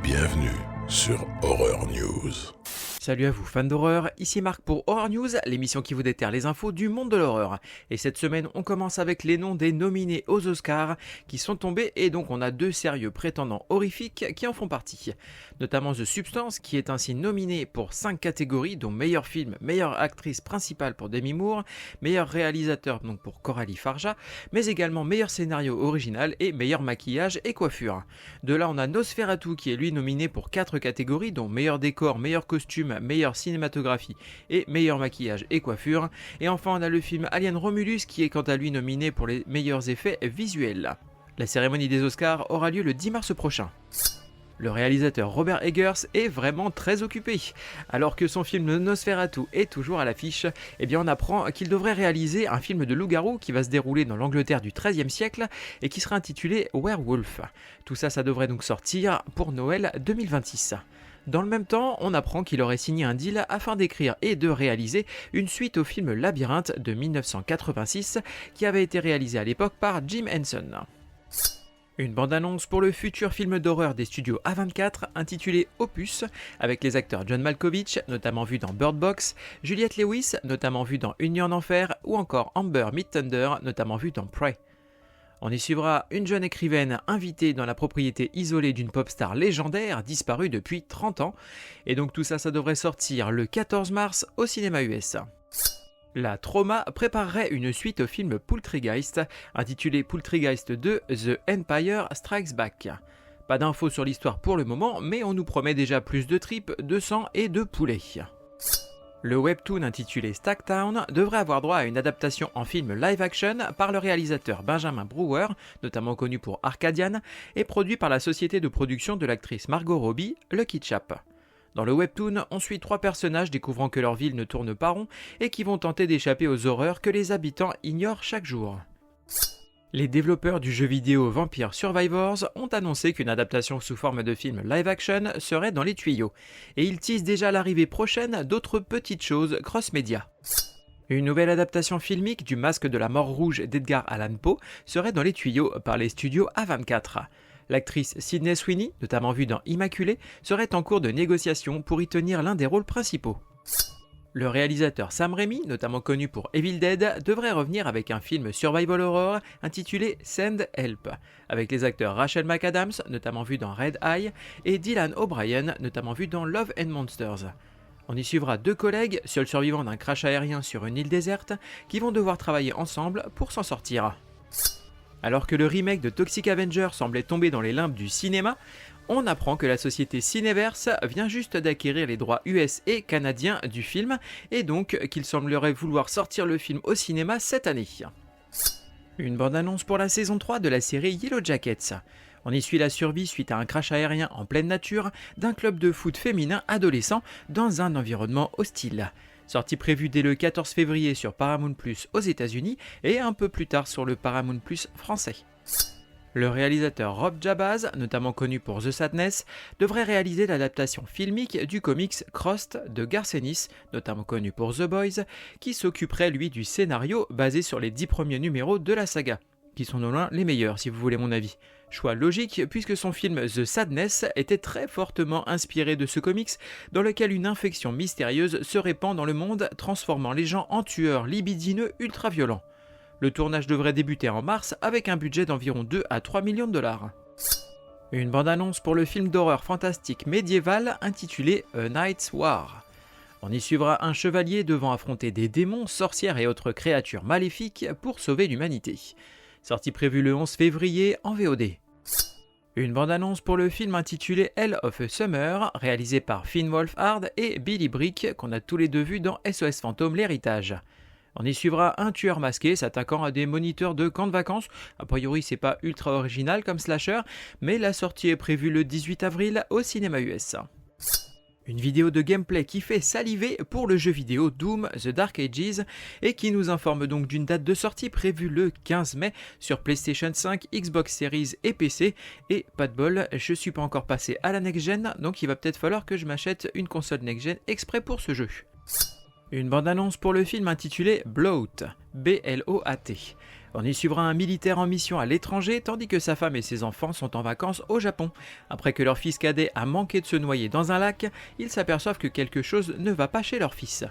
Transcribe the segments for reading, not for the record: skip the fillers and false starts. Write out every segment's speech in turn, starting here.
Bienvenue sur Horror News. Salut à vous fans d'horreur, ici Marc pour Horror News, l'émission qui vous déterre les infos du monde de l'horreur. Et cette semaine, on commence avec les noms des nominés aux Oscars qui sont tombés et donc on a deux sérieux prétendants horrifiques qui en font partie. Notamment The Substance qui est ainsi nominé pour 5 catégories dont meilleur film, meilleure actrice principale pour Demi Moore, meilleur réalisateur donc pour Coralie Farja, mais également meilleur scénario original et meilleur maquillage et coiffure. De là on a Nosferatu qui est lui nominé pour 4 catégories dont meilleur décor, meilleur costume, meilleure cinématographie et meilleur maquillage et coiffure. Et enfin on a le film Alien Romulus qui est quant à lui nominé pour les meilleurs effets visuels. La cérémonie des Oscars aura lieu le 10 mars prochain. Le réalisateur Robert Eggers est vraiment très occupé. Alors que son film Nosferatu est toujours à l'affiche, eh bien on apprend qu'il devrait réaliser un film de loup-garou qui va se dérouler dans l'Angleterre du XIIIe siècle et qui sera intitulé Werewolf. Tout ça devrait donc sortir pour Noël 2026. Dans le même temps, on apprend qu'il aurait signé un deal afin d'écrire et de réaliser une suite au film Labyrinthe de 1986 qui avait été réalisé à l'époque par Jim Henson. Une bande-annonce pour le futur film d'horreur des studios A24 intitulé Opus, avec les acteurs John Malkovich, notamment vu dans Bird Box, Juliette Lewis, notamment vu dans Une nuit en enfer, ou encore Amber Midthunder, notamment vu dans Prey. On y suivra une jeune écrivaine invitée dans la propriété isolée d'une pop star légendaire disparue depuis 30 ans, et donc tout ça devrait sortir le 14 mars au cinéma US. La Trauma préparerait une suite au film Poultrygeist, intitulé Poultrygeist 2 The Empire Strikes Back. Pas d'infos sur l'histoire pour le moment, mais on nous promet déjà plus de tripes, de sang et de poulet. Le webtoon intitulé Stacktown devrait avoir droit à une adaptation en film live-action par le réalisateur Benjamin Brewer, notamment connu pour Arcadian, et produit par la société de production de l'actrice Margot Robbie, Lucky Chap. Dans le webtoon, on suit 3 personnages découvrant que leur ville ne tourne pas rond et qui vont tenter d'échapper aux horreurs que les habitants ignorent chaque jour. Les développeurs du jeu vidéo Vampire Survivors ont annoncé qu'une adaptation sous forme de film live-action serait dans les tuyaux, et ils teasent déjà l'arrivée prochaine d'autres petites choses cross-média. Une nouvelle adaptation filmique du Masque de la Mort Rouge d'Edgar Allan Poe serait dans les tuyaux par les studios A24. L'actrice Sydney Sweeney, notamment vue dans Immaculée, serait en cours de négociation pour y tenir l'un des rôles principaux. Le réalisateur Sam Raimi, notamment connu pour Evil Dead, devrait revenir avec un film survival horror intitulé Send Help, avec les acteurs Rachel McAdams, notamment vu dans Red Eye, et Dylan O'Brien, notamment vu dans Love and Monsters. On y suivra 2 collègues, seuls survivants d'un crash aérien sur une île déserte, qui vont devoir travailler ensemble pour s'en sortir. Alors que le remake de Toxic Avenger semblait tomber dans les limbes du cinéma, on apprend que la société Cineverse vient juste d'acquérir les droits US et canadiens du film, et donc qu'il semblerait vouloir sortir le film au cinéma cette année. Une bande-annonce pour la saison 3 de la série Yellow Jackets. On y suit la survie suite à un crash aérien en pleine nature d'un club de foot féminin adolescent dans un environnement hostile. Sortie prévue dès le 14 février sur Paramount Plus aux États-Unis et un peu plus tard sur le Paramount Plus français. Le réalisateur Rob Jabaz, notamment connu pour The Sadness, devrait réaliser l'adaptation filmique du comics Crossed de Garth Ennis, notamment connu pour The Boys, qui s'occuperait lui du scénario basé sur les 10 premiers numéros de la saga, qui sont de loin les meilleurs si vous voulez mon avis. Choix logique puisque son film The Sadness était très fortement inspiré de ce comics dans lequel une infection mystérieuse se répand dans le monde transformant les gens en tueurs libidineux ultra violents. Le tournage devrait débuter en mars avec un budget d'environ 2 à 3 millions de dollars. Une bande-annonce pour le film d'horreur fantastique médiéval intitulé A Night's War. On y suivra un chevalier devant affronter des démons, sorcières et autres créatures maléfiques pour sauver l'humanité. Sortie prévue le 11 février en VOD. Une bande-annonce pour le film intitulé Hell of a Summer, réalisé par Finn Wolfhard et Billy Brick, qu'on a tous les deux vus dans SOS Fantôme l'héritage. On y suivra un tueur masqué s'attaquant à des moniteurs de camps de vacances. A priori, c'est pas ultra original comme slasher, mais la sortie est prévue le 18 avril au cinéma US. Une vidéo de gameplay qui fait saliver pour le jeu vidéo Doom The Dark Ages et qui nous informe donc d'une date de sortie prévue le 15 mai sur PlayStation 5, Xbox Series et PC. Et pas de bol, je suis pas encore passé à la next-gen, donc il va peut-être falloir que je m'achète une console next-gen exprès pour ce jeu. Une bande-annonce pour le film intitulé Bloat, B-L-O-A-T. On y suivra un militaire en mission à l'étranger tandis que sa femme et ses enfants sont en vacances au Japon. Après que leur fils cadet a manqué de se noyer dans un lac, ils s'aperçoivent que quelque chose ne va pas chez leur fils.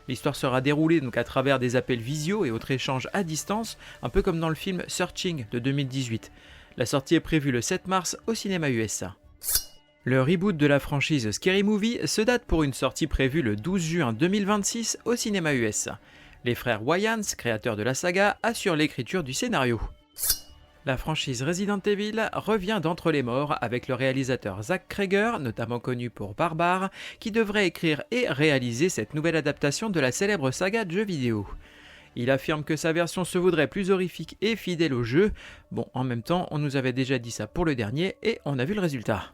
L'histoire sera déroulée donc à travers des appels visio et autres échanges à distance, un peu comme dans le film Searching de 2018. La sortie est prévue le 7 mars au cinéma USA. Le reboot de la franchise Scary Movie se date pour une sortie prévue le 12 juin 2026 au cinéma US. Les frères Wayans, créateurs de la saga, assurent l'écriture du scénario. La franchise Resident Evil revient d'entre les morts avec le réalisateur Zach Cregger, notamment connu pour Barbare, qui devrait écrire et réaliser cette nouvelle adaptation de la célèbre saga de jeux vidéo. Il affirme que sa version se voudrait plus horrifique et fidèle au jeu. Bon, en même temps, on nous avait déjà dit ça pour le dernier et on a vu le résultat.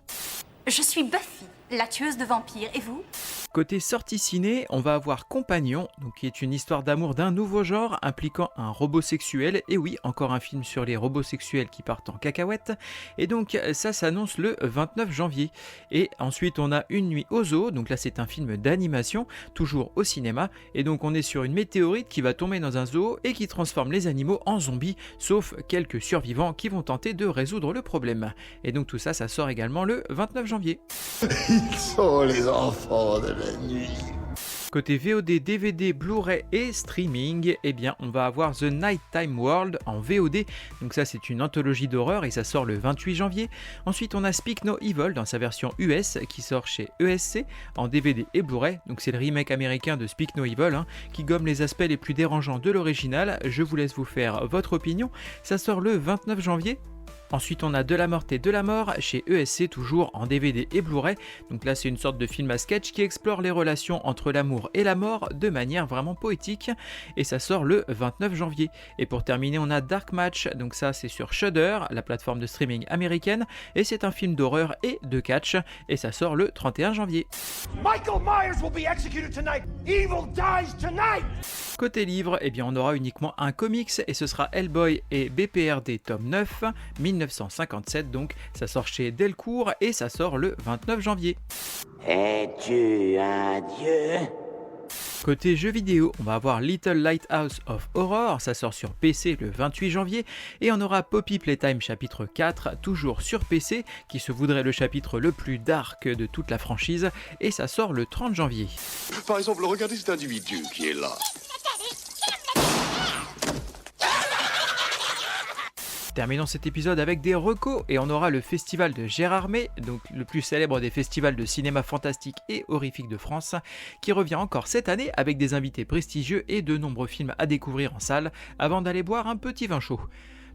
Je suis Buffy, la tueuse de vampires, et vous ? Côté sortie ciné, on va avoir Compagnon, donc qui est une histoire d'amour d'un nouveau genre impliquant un robot sexuel. Et oui, encore un film sur les robots sexuels qui partent en cacahuète. Et donc ça s'annonce le 29 janvier. Et ensuite on a Une nuit au zoo, donc là c'est un film d'animation, toujours au cinéma. Et donc on est sur une météorite qui va tomber dans un zoo et qui transforme les animaux en zombies, sauf quelques survivants qui vont tenter de résoudre le problème. Et donc tout ça, ça sort également le 29 janvier. Ils sont les enfants de la nuit. Côté VOD, DVD, Blu-ray et streaming, eh bien on va avoir The Nighttime World en VOD, donc ça c'est une anthologie d'horreur et ça sort le 28 janvier. Ensuite on a Speak No Evil dans sa version US qui sort chez ESC en DVD et Blu-ray, donc c'est le remake américain de Speak No Evil qui gomme les aspects les plus dérangeants de l'original. Je vous laisse vous faire votre opinion, ça sort le 29 janvier. Ensuite on a De la Morte et de la Mort chez ESC toujours en DVD et Blu-ray, donc là c'est une sorte de film à sketch qui explore les relations entre l'amour et la mort de manière vraiment poétique et ça sort le 29 janvier. Et pour terminer on a Dark Match, donc ça c'est sur Shudder, la plateforme de streaming américaine, et c'est un film d'horreur et de catch et ça sort le 31 janvier. Michael Myers will be executed tonight. Evil dies tonight. Côté livre, eh bien on aura uniquement un comics et ce sera Hellboy et BPRD tome 9, 1957 donc, ça sort chez Delcourt et ça sort le 29 janvier. Es-tu un dieu ? Côté jeux vidéo, on va avoir Little Lighthouse of Horror, ça sort sur PC le 28 janvier, et on aura Poppy Playtime chapitre 4, toujours sur PC, qui se voudrait le chapitre le plus dark de toute la franchise, et ça sort le 30 janvier. Par exemple, regardez cet individu qui est là. Terminons cet épisode avec des recos et on aura le festival de Gérardmer, donc le plus célèbre des festivals de cinéma fantastique et horrifique de France, qui revient encore cette année avec des invités prestigieux et de nombreux films à découvrir en salle avant d'aller boire un petit vin chaud.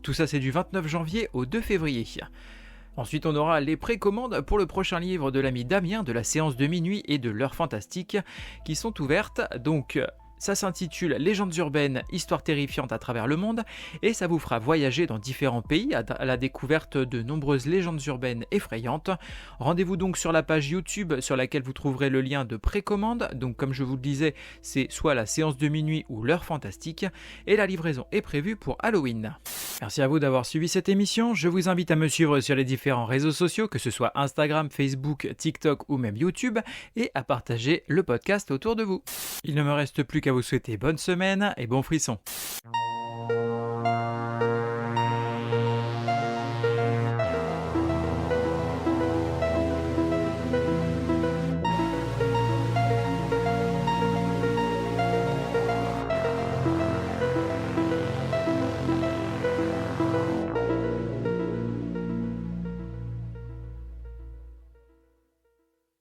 Tout ça c'est du 29 janvier au 2 février. Ensuite, on aura les précommandes pour le prochain livre de l'ami Damien de la séance de minuit et de l'heure fantastique qui sont ouvertes, donc ça s'intitule Légendes urbaines, histoire terrifiante à travers le monde et ça vous fera voyager dans différents pays à la découverte de nombreuses légendes urbaines effrayantes. Rendez-vous donc sur la page YouTube sur laquelle vous trouverez le lien de précommande, donc comme je vous le disais, c'est soit la séance de minuit ou l'heure fantastique et la livraison est prévue pour Halloween. Merci à vous d'avoir suivi cette émission, je vous invite à me suivre sur les différents réseaux sociaux, que ce soit Instagram, Facebook, TikTok ou même YouTube et à partager le podcast autour de vous. Il ne me reste plus qu'à vous souhaiter bonne semaine et bon frisson.